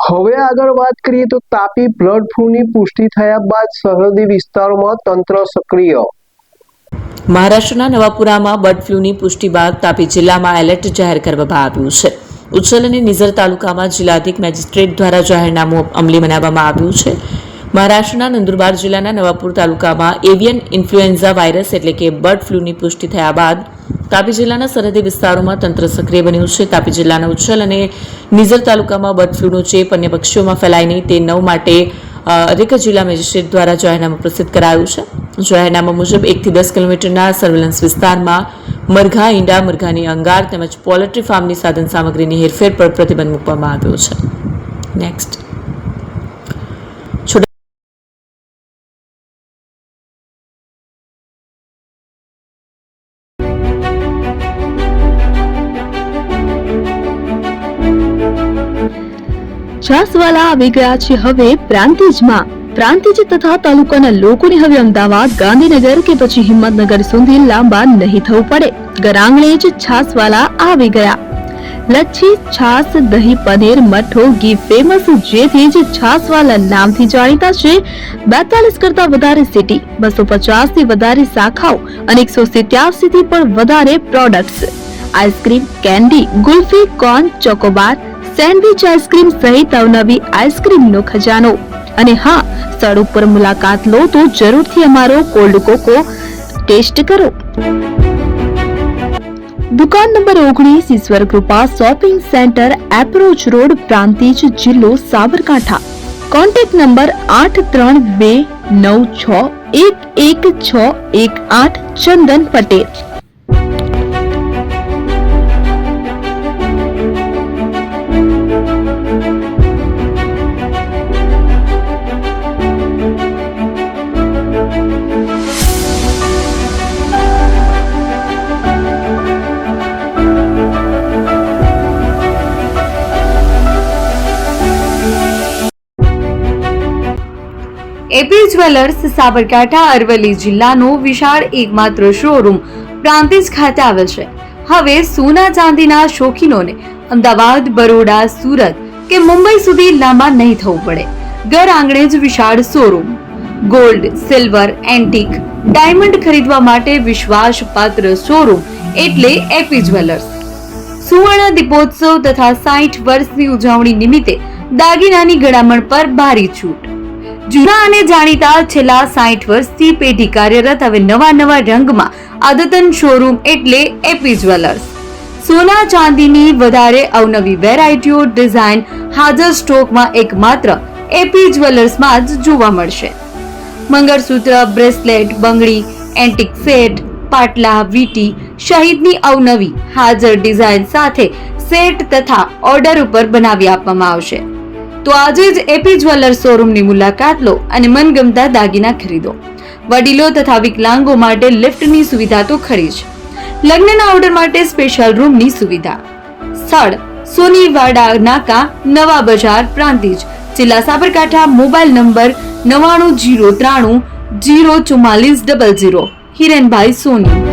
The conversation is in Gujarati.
હવે આગળ વાત કરીએ તો તાપી બર્ડ ફ્લૂની પુષ્ટિ થયા બાદ સરહદી વિસ્તારોમાં તંત્ર સક્રિય। મહારાષ્ટ્રના નવાપુરામાં બર્ડ ફ્લૂની પુષ્ટિ બાદ તાપી જિલ્લામાં એલર્ટ જાહેર કરવામાં આવ્યું છે। ઉચ્છલ અને નિઝર તાલુકામાં જિલ્લાધિક મેજિસ્ટ્રેટ દ્વારા જાહેરનામું અમલી બનાવવામાં આવ્યું છે। મહારાષ્ટ્રના નંદુરબાર જિલ્લાના નવાપુર તાલુકામાં એવિયન ઇન્ફ્લુએન્ઝા વાયરસ એટલે કે બર્ડ ફ્લૂની પુષ્ટિ થયા બાદ તાપી જિલ્લાના સરહદી વિસ્તારોમાં તંત્ર સક્રિય બન્યું છે। તાપી જિલ્લાના ઉચ્છલ અને નિઝર તાલુકામાં બર્ડ ફ્લૂનો ચેપ અન્ય પક્ષીઓમાં ફેલાય નહીં તે નવ માટે અધિક જિલ્લા મેજિસ્ટ્રેટ દ્વારા જાહેરનામું પ્રસિદ્ધ કરાયું છે। જાહેરનામા મુજબ 1 થી 10 કિલોમીટરના સર્વેલન્સ વિસ્તારમાં મરઘા, ઈંડા, મરઘાની અંગાર તેમજ પોલ્ટ્રી ફાર્મની સાધન સામગ્રીની હેરફેર પર પ્રતિબંધ મૂકવામાં આવ્યો છે। નેક્સ્ટ છાસવાલા આવી ગયા છે હવે પ્રાંતિજમાં। પ્રાંતિજ તથા તાલુકાના લોકોને હવે અમદાવાદ, ગાંધીનગર કે પછી હિંમતનગર સુધી લાંબા નહીં થવું પડે। ઘરાંગણે જ છાસવાલા આવી ગયા। લચ્છી, છાસ, દહીં, પનીર, મઠ્ઠો, ઘી ફેમસ, જેથી જ છાસવાલા નામથી જાણીતા છે। 42 કરતા વધારે સિટી, 250 થી વધારે શાખાઓ અને 187 થી પણ વધારે products. Ice cream, candy, kulfi, corn, Chocobar, sandwich ice cream સહિત અવનવી આઈસ્ક્રીમનો ખજાનો। અને હા, સ્થળ ઉપર મુલાકાત લો તો જરૂરથી અમારો કોલ્ડ કોકો ટેસ્ટ કરો। દુકાન number 19, Ishwar Krupa shopping centre, approach road, Prantij, જિલ્લો Sabarkantha. Contact number 8329611618 Chandan Patel. AP jewellers Sabarkantha Aravalli જિલ્લાનો વિશાળ એકમાત્ર શોરૂમ પ્રાંતિજ ખાતે આવેલ છે। હવે સોના ચાંદીના શોખીનોને અમદાવાદ, બરોડા, સુરત કે મુંબઈ સુધી લાંબા નહીં થવું પડે। ઘર આંગણે જ વિશાળ showroom. Gold, silver, antique, diamond ખરીદવા માટે વિશ્વાસપાત્ર શોરૂમ એટલે એપી જ્વેલર્સ। સુવર્ણ દીપોત્સવ તથા 60 વર્ષની ઉજવણી નિમિત્તે દાગીનાની ગળામણ પર ભારી છૂટ। જૂના અને જાણીતા છેલ્લા 60 વર્ષથી પેઢી કાર્યરત હવે નવા રંગમાં અદ્યતન શોરૂમ એટલે એપી જ્વેલર્સ। સોના ચાંદીની વધારે અવનવી વેરાયટીઓ, ડિઝાઇન હાજર સ્ટોકમાં એકમાત્ર એપી જ્વેલર્સમાં જ જોવા મળશે। મંગળસૂત્ર, બ્રેસલેટ, બંગડી, એન્ટિક સેટ, પાટલા, વીટી સહિતની અવનવી હાજર ડિઝાઇન સાથે સેટ તથા ઓર્ડર ઉપર બનાવી આપવામાં આવશે। તો આજે જ એપી જ્વેલર્સ શોરૂમની મુલાકાત લો અને મનગમતા દાગીના ખરીદો। વડીલો તથા વિકલાંગો માટે લિફ્ટની સુવિધા તો ખરી જ, લગ્નના ઓર્ડર માટે સ્પેશિયલ રૂમની સુવિધા। સ્થળ સોનીવાડા નાકા, નવા બજાર, પ્રાંતિજ, જિલ્લા સાબરકાંઠા। Mobile number 9903004400। હિરેનભાઈ સોની।